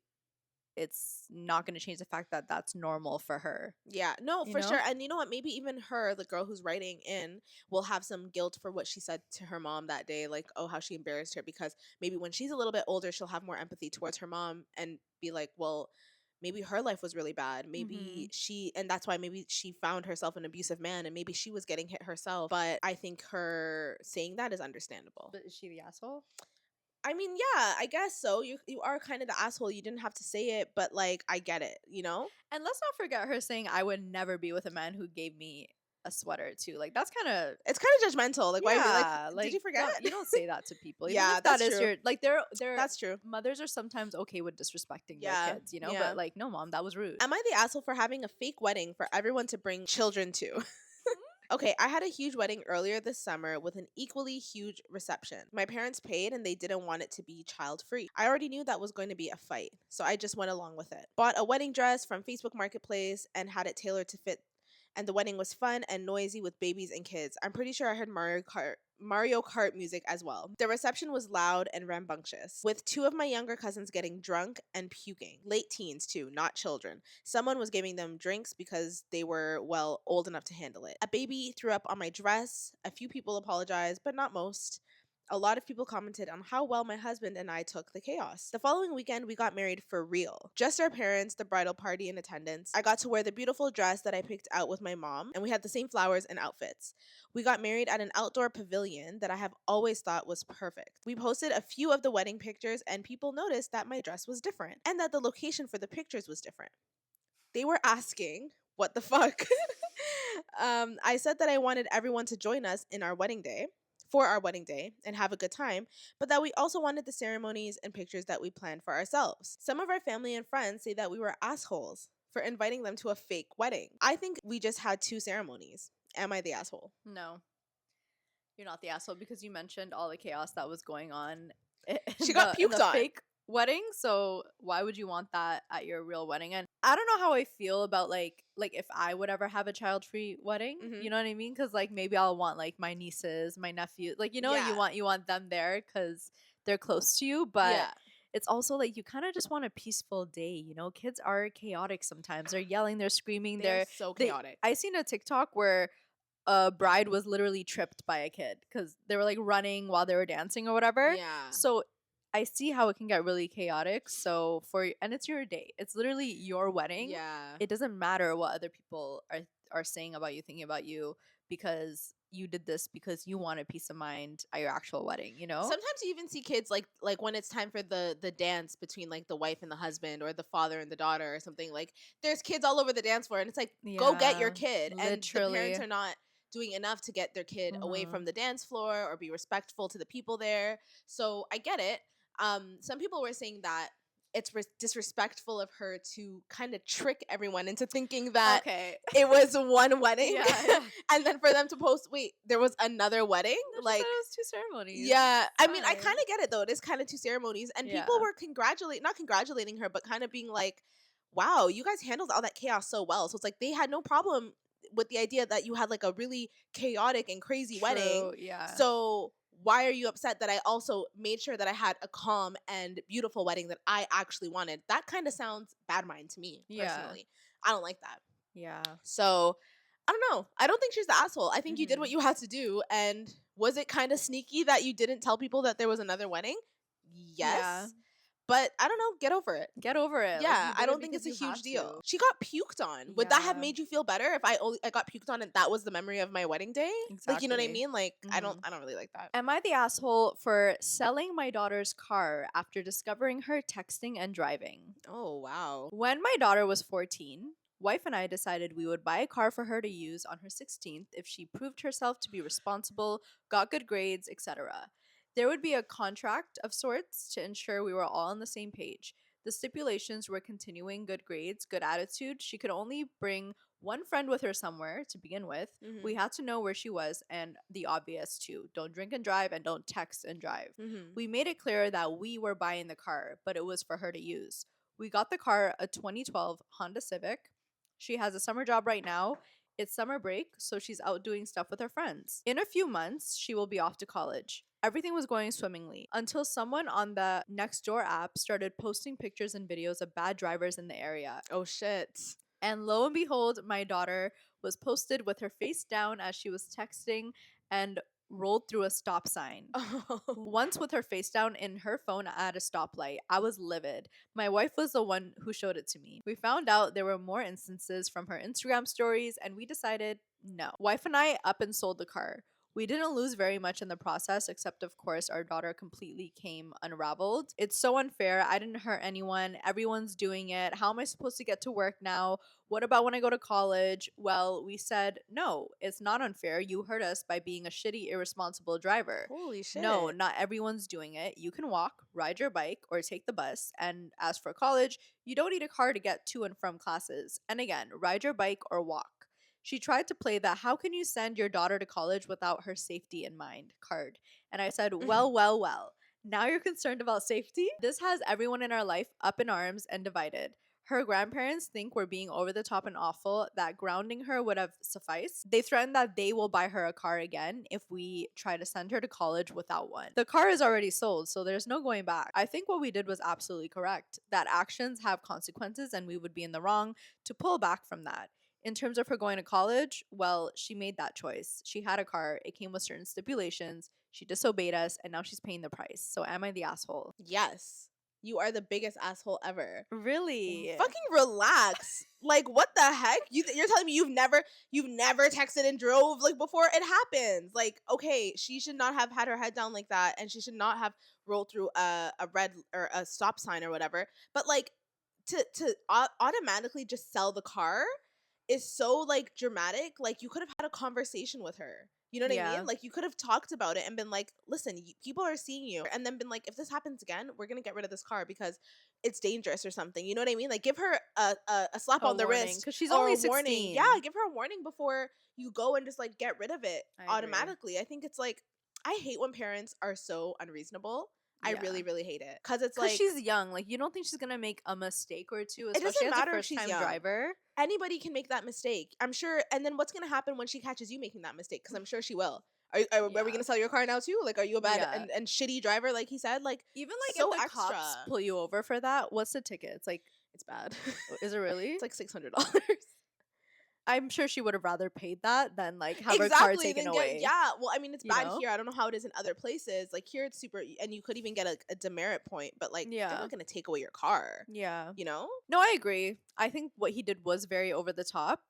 [SPEAKER 2] it's not going to change the fact that that's normal for her.
[SPEAKER 1] Yeah, no, for sure. And you know what? Maybe even her, the girl who's writing in, will have some guilt for what she said to her mom that day. Like, oh, how she embarrassed her. Because maybe when she's a little bit older, she'll have more empathy towards her mom and be like, well, maybe her life was really bad. Maybe and that's why maybe she found herself an abusive man, and maybe she was getting hit herself. But I think her saying that is understandable.
[SPEAKER 2] But is she the asshole?
[SPEAKER 1] I mean, yeah, I guess so. You are kind of the asshole. You didn't have to say it, but like I get it, you know?
[SPEAKER 2] And let's not forget her saying I would never be with a man who gave me a sweater too. Like that's
[SPEAKER 1] it's kind of judgmental. Like why like did you forget?
[SPEAKER 2] You don't say that to people.
[SPEAKER 1] Yeah, that's true.
[SPEAKER 2] Your like they're
[SPEAKER 1] that's true.
[SPEAKER 2] Mothers are sometimes okay with disrespecting their kids, you know? But like, no, mom, that was rude.
[SPEAKER 1] Am I the asshole for having a fake wedding for everyone to bring children to? Okay, I had a huge wedding earlier this summer with an equally huge reception. My parents paid and they didn't want it to be child-free. I already knew that was going to be a fight, so I just went along with it. Bought a wedding dress from Facebook Marketplace and had it tailored to fit, and the wedding was fun and noisy with babies and kids. I'm pretty sure I heard Mario Kart music as well. The reception was loud and rambunctious, with 2 of my younger cousins getting drunk and puking. Late teens too, not children. Someone was giving them drinks because they were, well, old enough to handle it. A baby threw up on my dress. A few people apologized, but not most. A lot of people commented on how well my husband and I took the chaos. The following weekend, we got married for real. Just our parents, the bridal party in attendance. I got to wear the beautiful dress that I picked out with my mom, and we had the same flowers and outfits. We got married at an outdoor pavilion that I have always thought was perfect. We posted a few of the wedding pictures, and people noticed that my dress was different, and that the location for the pictures was different. They were asking, what the fuck? I said that I wanted everyone to join us in our wedding day. For our wedding day and have a good time, but that we also wanted the ceremonies and pictures that we planned for ourselves. Some of our family and friends say that we were assholes for inviting them to a fake wedding. I think we just had 2 ceremonies. Am I the asshole?
[SPEAKER 2] No. You're not the asshole because you mentioned all the chaos that was going on.
[SPEAKER 1] She got puked on.
[SPEAKER 2] Fake wedding, so why would you want that at your real wedding? And I don't know how I feel about like if I would ever have a child-free wedding, you know what I mean? Because like maybe I'll want like my nieces, my nephew, like, you know, you want them there because they're close to you, but it's also like you kind of just want a peaceful day, you know? Kids are chaotic sometimes. They're yelling, they're screaming, they're
[SPEAKER 1] so chaotic.
[SPEAKER 2] I seen a TikTok where a bride was literally tripped by a kid because they were like running while they were dancing or whatever.
[SPEAKER 1] Yeah.
[SPEAKER 2] So I see how it can get really chaotic. So and it's your day. It's literally your wedding.
[SPEAKER 1] Yeah.
[SPEAKER 2] It doesn't matter what other people are saying about you, thinking about you, because you did this because you wanted peace of mind at your actual wedding, you know?
[SPEAKER 1] Sometimes you even see kids like when it's time for the dance between like the wife and the husband or the father and the daughter or something, like there's kids all over the dance floor and it's like, go get your kid. Literally. And the parents are not doing enough to get their kid away from the dance floor or be respectful to the people there. So I get it. Some people were saying that it's disrespectful of her to kind of trick everyone into thinking that it was one wedding. And then for them to post, wait, there was another wedding?
[SPEAKER 2] No, like, it was 2 ceremonies.
[SPEAKER 1] Yeah. I mean, I kind of get it though. It is kind of 2 ceremonies. And people were not congratulating her, but kind of being like, wow, you guys handled all that chaos so well. So it's like they had no problem with the idea that you had like a really chaotic and crazy wedding.
[SPEAKER 2] Yeah.
[SPEAKER 1] So why are you upset that I also made sure that I had a calm and beautiful wedding that I actually wanted? That kind of sounds bad mind to me, personally. I don't like that.
[SPEAKER 2] Yeah.
[SPEAKER 1] So, I don't know. I don't think she's the asshole. I think you did what you had to do. And was it kind of sneaky that you didn't tell people that there was another wedding? Yes. Yeah. But I don't know. Get over it.
[SPEAKER 2] Get over it.
[SPEAKER 1] Yeah, like, I don't think it's a huge deal. She got puked on. Would that have made you feel better if I got puked on and that was the memory of my wedding day? Exactly. Like, you know what I mean? Like, I don't really like that.
[SPEAKER 2] Am I the asshole for selling my daughter's car after discovering her texting and driving?
[SPEAKER 1] Oh, wow.
[SPEAKER 2] When my daughter was 14, wife and I decided we would buy a car for her to use on her 16th if she proved herself to be responsible, got good grades, etc. There would be a contract of sorts to ensure we were all on the same page. The stipulations were continuing good grades, good attitude. She could only bring one friend with her somewhere to begin with.
[SPEAKER 1] Mm-hmm.
[SPEAKER 2] We had to know where she was, and the obvious too. Don't drink and drive, and don't text and drive.
[SPEAKER 1] Mm-hmm.
[SPEAKER 2] We made it clear that we were buying the car, but it was for her to use. We got the car, a 2012 Honda Civic. She has a summer job right now. It's summer break, so she's out doing stuff with her friends. In a few months, she will be off to college. Everything was going swimmingly until someone on the Nextdoor app started posting pictures and videos of bad drivers in the area.
[SPEAKER 1] Oh, shit.
[SPEAKER 2] And lo and behold, my daughter was posted with her face down as she was texting and rolled through a stop sign.
[SPEAKER 1] Oh.
[SPEAKER 2] Once with her face down in her phone at a stoplight. I was livid. My wife was the one who showed it to me. We found out there were more instances from her Instagram stories, and we decided no. Wife and I up and sold the car. We didn't lose very much in the process, except of course our daughter completely came unraveled. It's so unfair. I didn't hurt anyone. Everyone's doing it. How am I supposed to get to work now? What about when I go to college? Well, we said, no, it's not unfair. You hurt us by being a shitty, irresponsible driver.
[SPEAKER 1] Holy shit.
[SPEAKER 2] No, not everyone's doing it. You can walk, ride your bike, or take the bus. And as for college, you don't need a car to get to and from classes. And again, ride your bike or walk. She tried to play the "how can you send your daughter to college without her safety in mind" card. And I said, well. Now you're concerned about safety? This has everyone in our life up in arms and divided. Her grandparents think we're being over the top and awful, that grounding her would have sufficed. They threaten that they will buy her a car again if we try to send her to college without one. The car is already sold, so there's no going back. I think what we did was absolutely correct, that actions have consequences and we would be in the wrong to pull back from that. In terms of her going to college, well, she made that choice. She had a car. It came with certain stipulations. She disobeyed us, and now she's paying the price. So am I the asshole?
[SPEAKER 1] Yes. You are the biggest asshole ever.
[SPEAKER 2] Really?
[SPEAKER 1] Fucking relax. Like, what the heck? You're telling me you've never texted and drove like before? It happens. Like, okay, she should not have had her head down like that, and she should not have rolled through a red or a stop sign or whatever. But like, to automatically just sell the car is so like dramatic. Like, you could have had a conversation with her. You know what I mean? Like, you could have talked about it and been like, listen, people are seeing you. And then been like, if this happens again, we're going to get rid of this car because it's dangerous or something. You know what I mean? Like, give her a slap on the wrist.
[SPEAKER 2] Because she's only 16.
[SPEAKER 1] Warning. Yeah, give her a warning before you go and just like get rid of it automatically. I think it's like, I hate when parents are so unreasonable. I really, really hate it. Because it's like,
[SPEAKER 2] she's young. Like, you don't think she's going to make a mistake or two, especially
[SPEAKER 1] it doesn't matter
[SPEAKER 2] as a
[SPEAKER 1] if
[SPEAKER 2] first-time driver.
[SPEAKER 1] Anybody can make that mistake, I'm sure. And then what's going to happen when she catches you making that mistake? Because I'm sure she will. Are we going to sell your car now too? Like, are you a bad and shitty driver, like he said? Like,
[SPEAKER 2] even like
[SPEAKER 1] so
[SPEAKER 2] if the
[SPEAKER 1] extra.
[SPEAKER 2] cops pull you over for that, what's the ticket? It's like,
[SPEAKER 1] it's bad.
[SPEAKER 2] Is it really?
[SPEAKER 1] It's like $600.
[SPEAKER 2] I'm sure she would have rather paid that than like have her car taken away.
[SPEAKER 1] Yeah, well, I mean, it's bad here. I don't know how it is in other places. Like, here it's super, and you could even get a demerit point, but like, they're not going to take away your car.
[SPEAKER 2] Yeah.
[SPEAKER 1] You know?
[SPEAKER 2] No, I agree. I think what he did was very over the top.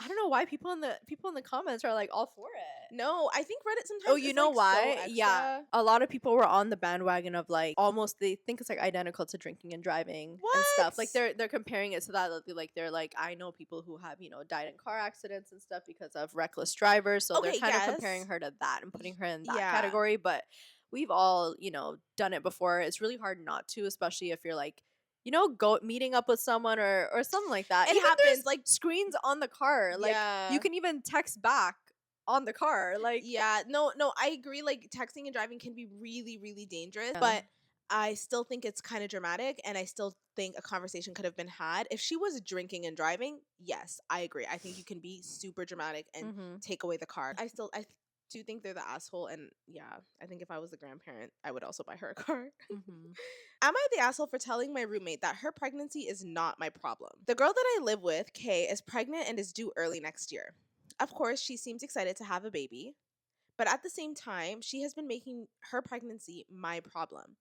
[SPEAKER 2] I don't know why people in the comments are like all for it.
[SPEAKER 1] No, I think Reddit sometimes.
[SPEAKER 2] Oh, you know
[SPEAKER 1] like
[SPEAKER 2] why?
[SPEAKER 1] So
[SPEAKER 2] yeah, a lot of people were on the bandwagon of like almost they think it's like identical to drinking and driving and stuff. Like they're comparing it to that. Like they're like, I know people who have died in car accidents and stuff because of reckless drivers. So they're kind of comparing her to that and putting her in that category. But we've all done it before. It's really hard not to, especially if you're like, go meeting up with someone or something like that.
[SPEAKER 1] It happens. Like
[SPEAKER 2] screens on the car. Like you can even text back on the car. Like
[SPEAKER 1] no, I agree. Like texting and driving can be really, really dangerous. But I still think it's kind of dramatic, and I still think a conversation could have been had. If she was drinking and driving, yes, I agree. I think you can be super dramatic and take away the car. I do think they're the asshole, and I think if I was the grandparent, I would also buy her a car. Am I the asshole for telling my roommate that her pregnancy is not my problem? The girl that I live with, Kay, is pregnant and is due early next year. Of course, she seems excited to have a baby, but at the same time, she has been making her pregnancy my problem.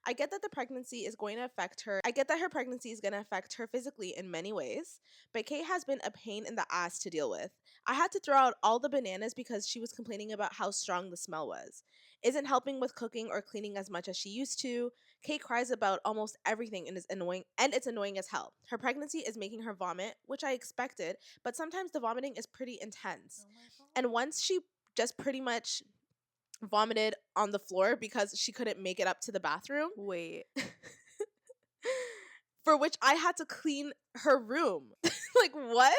[SPEAKER 1] I get that the pregnancy is going to affect her. I get that her pregnancy is going to affect her physically in many ways, but Kate has been a pain in the ass to deal with. I had to throw out all the bananas because she was complaining about how strong the smell was. Isn't helping with cooking or cleaning as much as she used to. Kate cries about almost everything and it's annoying as hell. Her pregnancy is making her vomit, which I expected, but sometimes the vomiting is pretty intense. And once she just pretty much vomited on the floor because she couldn't make it up to the bathroom.
[SPEAKER 2] Wait.
[SPEAKER 1] for which I had to clean her room. Like, what?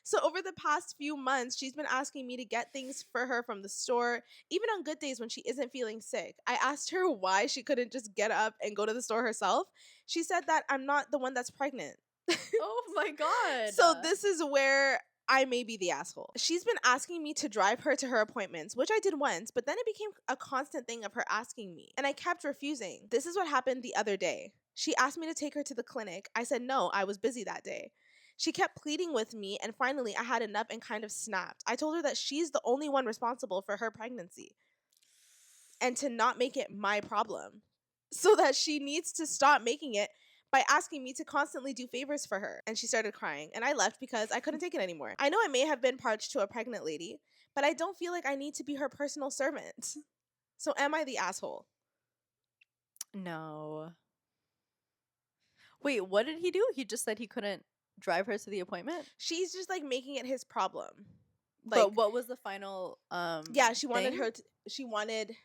[SPEAKER 1] So over the past few months, she's been asking me to get things for her from the store, even on good days when she isn't feeling sick. I asked her why she couldn't just get up and go to the store herself. She said that I'm not the one that's pregnant.
[SPEAKER 2] Oh my God.
[SPEAKER 1] So this is where I may be the asshole. She's been asking me to drive her to her appointments, which I did once, but then it became a constant thing of her asking me, and I kept refusing. This is what happened the other day. She asked me to take her to the clinic. I said no, I was busy that day. She kept pleading with me, and finally I had enough and kind of snapped. I told her that she's the only one responsible for her pregnancy and to not make it my problem, so that she needs to stop making it by asking me to constantly do favors for her. And she started crying, and I left because I couldn't take it anymore. I know I may have been parched to a pregnant lady, but I don't feel like I need to be her personal servant. So am I the asshole?
[SPEAKER 2] No. Wait, what did he do? He just said he couldn't drive her to the appointment?
[SPEAKER 1] She's just like making it his problem.
[SPEAKER 2] Like, but what was the final
[SPEAKER 1] yeah, she wanted she wanted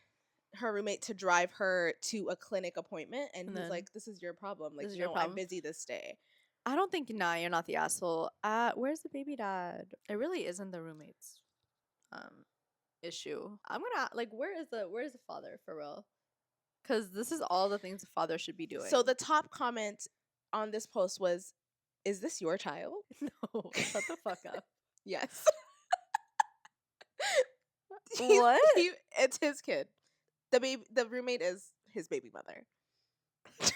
[SPEAKER 1] her roommate to drive her to a clinic appointment, and he's like, this is your problem. Like, no, I'm busy this day.
[SPEAKER 2] I don't think, you're not the asshole. Where's the baby dad? It really isn't the roommate's issue. I'm gonna, like, where is the father for real? Because this is all the things the father should be doing.
[SPEAKER 1] So the top comment on this post was, is this your child?
[SPEAKER 2] No, shut the fuck up.
[SPEAKER 1] Yes.
[SPEAKER 2] What?
[SPEAKER 1] It's his kid. The roommate is his baby mother.
[SPEAKER 2] I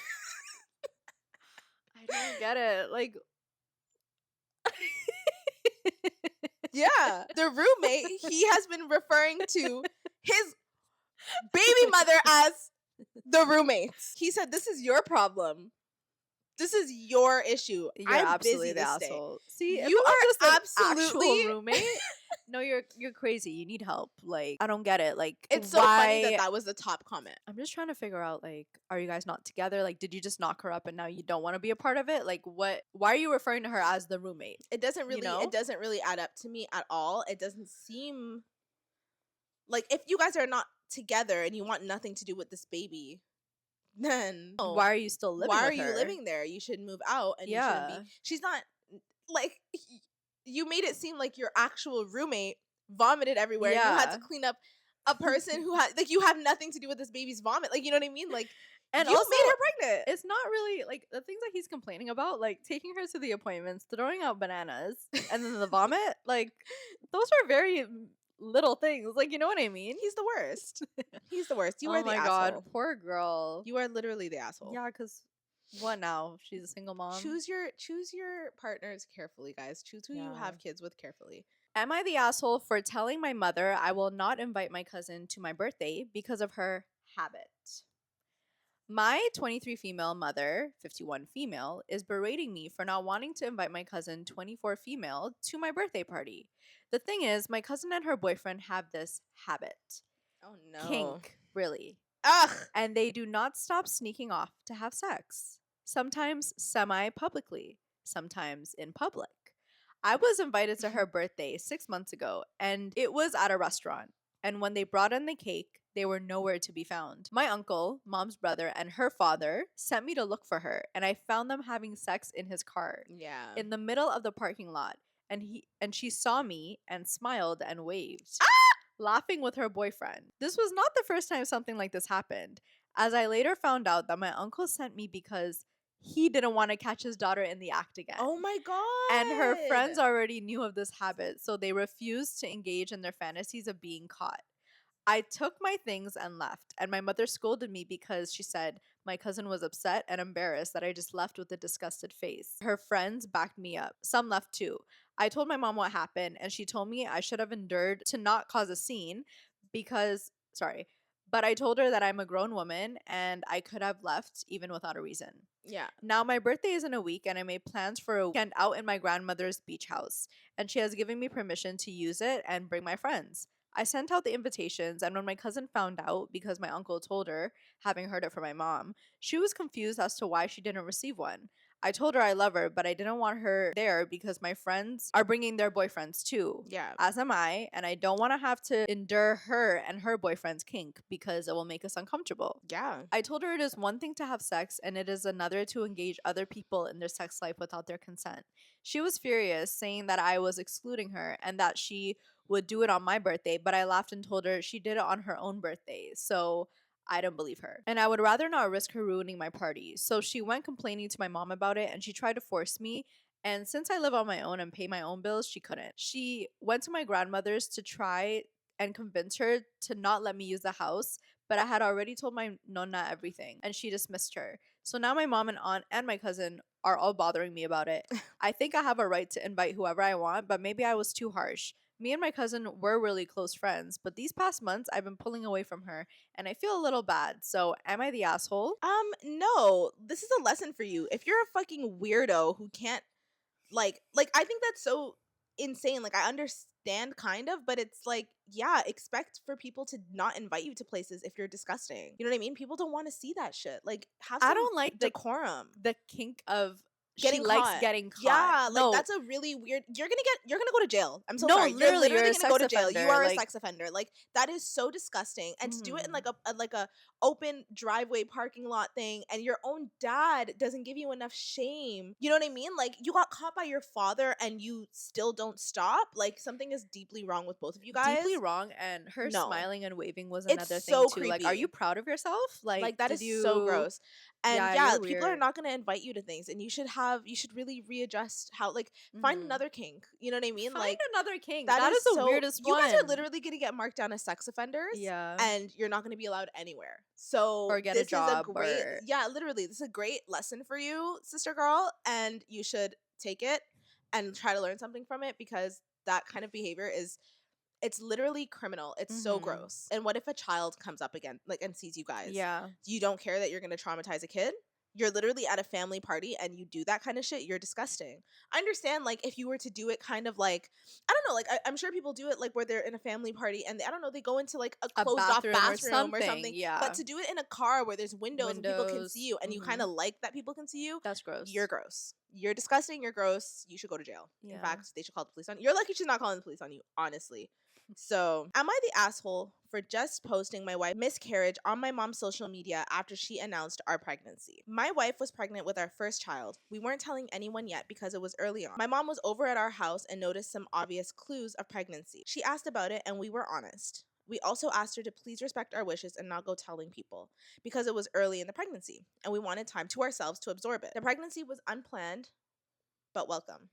[SPEAKER 2] don't get it. Like,
[SPEAKER 1] yeah, the roommate, he has been referring to his baby mother as the roommates. He said, this is your problem. This is your issue. I'm absolutely busy this asshole.
[SPEAKER 2] Day. See,
[SPEAKER 1] you are
[SPEAKER 2] just
[SPEAKER 1] absolutely
[SPEAKER 2] actual roommate. No, you're crazy. You need help. Like, I don't get it. Like,
[SPEAKER 1] it's so funny that was the top comment.
[SPEAKER 2] I'm just trying to figure out, like, are you guys not together? Like, did you just knock her up and now you don't want to be a part of it? Like, what? Why are you referring to her as the roommate?
[SPEAKER 1] It doesn't really. It doesn't really add up to me at all. It doesn't seem like, if you guys are not together and you want nothing to do with this baby, then
[SPEAKER 2] why are you still living?
[SPEAKER 1] Why are you living there? You should move out, and you shouldn't be. She's not, like, you made it seem like your actual roommate vomited everywhere. Yeah. And you had to clean up a person who had, like, you have nothing to do with this baby's vomit. Like, you know what I mean? Like, and you also made her pregnant.
[SPEAKER 2] It's not really, like, the things that he's complaining about, like taking her to the appointments, throwing out bananas, and then the vomit. Like, those are very little things. Like, you know what I mean?
[SPEAKER 1] He's the worst. He's the worst. You are the asshole. Oh my God,
[SPEAKER 2] poor girl.
[SPEAKER 1] You are literally the asshole.
[SPEAKER 2] Yeah, because what now? She's a single mom.
[SPEAKER 1] Choose your partners carefully, guys. Choose who you have kids with carefully.
[SPEAKER 2] Am I the asshole for telling my mother I will not invite my cousin to my birthday because of her habit? My 23 female mother, 51 female, is berating me for not wanting to invite my cousin, 24 female, to my birthday party. The thing is, my cousin and her boyfriend have this habit.
[SPEAKER 1] Oh no.
[SPEAKER 2] Kink, really.
[SPEAKER 1] Ugh.
[SPEAKER 2] And they do not stop sneaking off to have sex. Sometimes semi-publicly, sometimes in public. I was invited to her birthday 6 months ago, and it was at a restaurant. And when they brought in the cake, they were nowhere to be found. My uncle, mom's brother, and her father sent me to look for her, and I found them having sex in his car.
[SPEAKER 1] Yeah.
[SPEAKER 2] In the middle of the parking lot. And she saw me and smiled and waved, laughing with her boyfriend. This was not the first time something like this happened, as I later found out that my uncle sent me because he didn't want to catch his daughter in the act again.
[SPEAKER 1] Oh my God.
[SPEAKER 2] And her friends already knew of this habit, so they refused to engage in their fantasies of being caught. I took my things and left, and my mother scolded me because she said my cousin was upset and embarrassed that I just left with a disgusted face. Her friends backed me up. Some left too. I told my mom what happened, and she told me I should have endured to not cause a scene but I told her that I'm a grown woman and I could have left even without a reason.
[SPEAKER 1] Yeah.
[SPEAKER 2] Now my birthday is in a week, and I made plans for a weekend out in my grandmother's beach house, and she has given me permission to use it and bring my friends. I sent out the invitations, and when my cousin found out, because my uncle told her, having heard it from my mom, she was confused as to why she didn't receive one. I told her I love her, but I didn't want her there because my friends are bringing their boyfriends too.
[SPEAKER 1] Yeah.
[SPEAKER 2] As am I, and I don't want to have to endure her and her boyfriend's kink because it will make us uncomfortable.
[SPEAKER 1] Yeah.
[SPEAKER 2] I told her it is one thing to have sex and it is another to engage other people in their sex life without their consent. She was furious, saying that I was excluding her and that she would do it on my birthday, but I laughed and told her she did it on her own birthday. So I don't believe her. And I would rather not risk her ruining my party. So she went complaining to my mom about it and she tried to force me. And since I live on my own and pay my own bills, she couldn't. She went to my grandmother's to try and convince her to not let me use the house, but I had already told my nonna everything and she dismissed her. So now my mom and aunt and my cousin are all bothering me about it. I think I have a right to invite whoever I want, but maybe I was too harsh. Me and my cousin were really close friends, but these past months I've been pulling away from her and I feel a little bad. So am I the asshole?
[SPEAKER 1] No. This is a lesson for you. If you're a fucking weirdo who can't like I think that's so insane. Like I understand kind of, but it's like, yeah, expect for people to not invite you to places if you're disgusting. You know what I mean? People don't want to see that shit. Like have some
[SPEAKER 2] I don't like
[SPEAKER 1] decorum.
[SPEAKER 2] The kink of
[SPEAKER 1] Getting
[SPEAKER 2] she
[SPEAKER 1] caught.
[SPEAKER 2] likes getting caught.
[SPEAKER 1] Yeah, like
[SPEAKER 2] no.
[SPEAKER 1] that's a really weird. You're gonna go to jail. I'm so
[SPEAKER 2] No,
[SPEAKER 1] sorry.
[SPEAKER 2] literally,
[SPEAKER 1] You're
[SPEAKER 2] you're
[SPEAKER 1] gonna go to jail.
[SPEAKER 2] offender.
[SPEAKER 1] You are
[SPEAKER 2] like,
[SPEAKER 1] a sex offender. Like that is so disgusting. And to do it in
[SPEAKER 2] Mhm.
[SPEAKER 1] like a open driveway parking lot thing, and your own dad doesn't give you enough shame. You know what I mean? Like you got caught by your father, and you still don't stop. Like something is deeply wrong with both of you guys.
[SPEAKER 2] Deeply wrong, and her
[SPEAKER 1] No.
[SPEAKER 2] smiling and waving was
[SPEAKER 1] It's
[SPEAKER 2] another
[SPEAKER 1] so
[SPEAKER 2] thing too. Like, are
[SPEAKER 1] creepy.
[SPEAKER 2] you proud of yourself?
[SPEAKER 1] Like that
[SPEAKER 2] did
[SPEAKER 1] is so gross. And
[SPEAKER 2] Yeah,
[SPEAKER 1] yeah,
[SPEAKER 2] you're
[SPEAKER 1] people are
[SPEAKER 2] weird.
[SPEAKER 1] not going to invite you to things, and you should really readjust how, like, find
[SPEAKER 2] Mhm.
[SPEAKER 1] another kink. You know what I mean?
[SPEAKER 2] Find
[SPEAKER 1] Like
[SPEAKER 2] another king.
[SPEAKER 1] that
[SPEAKER 2] That is the
[SPEAKER 1] so
[SPEAKER 2] weirdest
[SPEAKER 1] you
[SPEAKER 2] one.
[SPEAKER 1] guys are literally going to get marked down as sex offenders.
[SPEAKER 2] Yeah.
[SPEAKER 1] And you're not going to be allowed anywhere. So
[SPEAKER 2] Or get
[SPEAKER 1] this
[SPEAKER 2] a job
[SPEAKER 1] is a great
[SPEAKER 2] or
[SPEAKER 1] yeah, literally, this is a great lesson for you, sister girl, and you should take it and try to learn something from it, because that kind of behavior is, it's literally criminal. It's so
[SPEAKER 2] Mhm.
[SPEAKER 1] gross. And what if a child comes up again, like, and sees you guys?
[SPEAKER 2] Yeah.
[SPEAKER 1] You don't care that you're going to traumatize a kid? You're literally at a family party and you do that kind of shit? You're disgusting. I understand, like, if you were to do it kind of like, I don't know, like, I'm sure people do it, like, where they're in a family party and I don't know, they go into, like, a closed off bathroom or something.
[SPEAKER 2] Yeah.
[SPEAKER 1] But to do it in a car where there's windows and people can see you, and you
[SPEAKER 2] mhm.
[SPEAKER 1] kind of like that people can see you,
[SPEAKER 2] That's gross.
[SPEAKER 1] you're gross. You're disgusting. You're gross. You should go to jail.
[SPEAKER 2] Yeah.
[SPEAKER 1] In fact, they should call the police on you. You're lucky she's not calling the police on you, honestly. So, am I the asshole for just posting my wife's miscarriage on my mom's social media after she announced our pregnancy? My wife was pregnant with our first child. We weren't telling anyone yet because it was early on. My mom was over at our house and noticed some obvious clues of pregnancy. She asked about it and we were honest. We also asked her to please respect our wishes and not go telling people, because it was early in the pregnancy and we wanted time to ourselves to absorb it. The pregnancy was unplanned, but welcome.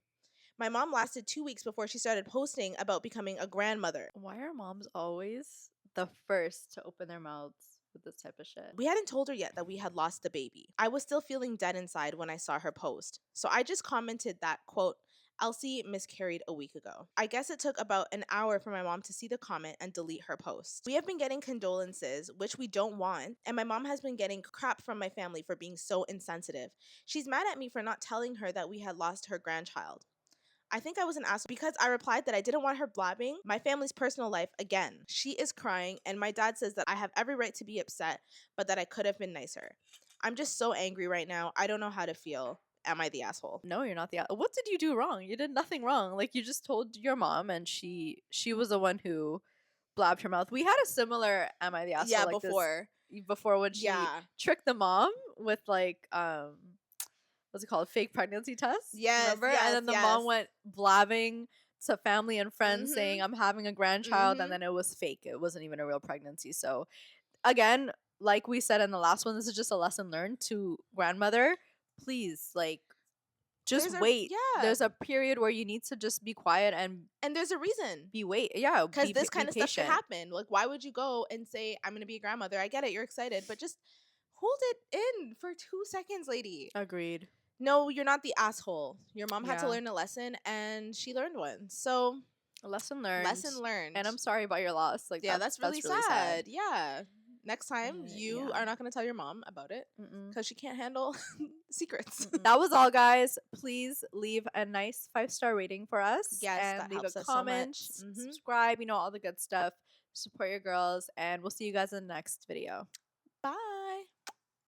[SPEAKER 1] My mom lasted 2 weeks before she started posting about becoming a grandmother.
[SPEAKER 2] Why are moms always the first to open their mouths with this type of shit?
[SPEAKER 1] We hadn't told her yet that we had lost the baby. I was still feeling dead inside when I saw her post. So I just commented that, quote, Elsie miscarried a week ago. I guess it took about an hour for my mom to see the comment and delete her post. We have been getting condolences, which we don't want, and my mom has been getting crap from my family for being so insensitive. She's mad at me for not telling her that we had lost her grandchild. I think I was an asshole because I replied that I didn't want her blabbing my family's personal life again. She is crying, and my dad says that I have every right to be upset, but that I could have been nicer. I'm just so angry right now. I don't know how to feel. Am I the asshole?
[SPEAKER 2] No, you're not the asshole. What did you do wrong? You did nothing wrong. Like, you just told your mom and she was the one who blabbed her mouth. We had a similar am I the asshole
[SPEAKER 1] Yeah,
[SPEAKER 2] like
[SPEAKER 1] before.
[SPEAKER 2] Before when she tricked the mom with like what's it called, fake pregnancy tests.
[SPEAKER 1] Yes,
[SPEAKER 2] remember?
[SPEAKER 1] yes,
[SPEAKER 2] and then the mom went blabbing to family and friends saying I'm having a grandchild, and then it was fake. It wasn't even a real pregnancy. So again, like we said in the last one, this is just a lesson learned to grandmother. Please, like, just wait. There's a period where you need to just be quiet and
[SPEAKER 1] there's a reason. Because this kind of stuff can happen. Like, why would you go and say I'm gonna be a grandmother? I get it, you're excited, but just hold it in for 2 seconds, lady.
[SPEAKER 2] Agreed.
[SPEAKER 1] No, you're not the asshole. Your mom had to learn a lesson, and she learned one. So,
[SPEAKER 2] a lesson learned.
[SPEAKER 1] And
[SPEAKER 2] I'm sorry about your loss. Like,
[SPEAKER 1] yeah, that's really sad. Yeah. Next time, you are not going to tell your mom about it because she can't handle secrets.
[SPEAKER 2] That was all, guys. Please leave a nice 5-star rating for us.
[SPEAKER 1] Yes,
[SPEAKER 2] and
[SPEAKER 1] that
[SPEAKER 2] leave
[SPEAKER 1] helps
[SPEAKER 2] a
[SPEAKER 1] us
[SPEAKER 2] comment,
[SPEAKER 1] so much.
[SPEAKER 2] subscribe, all the good stuff. Support your girls, and we'll see you guys in the next video.
[SPEAKER 1] Bye.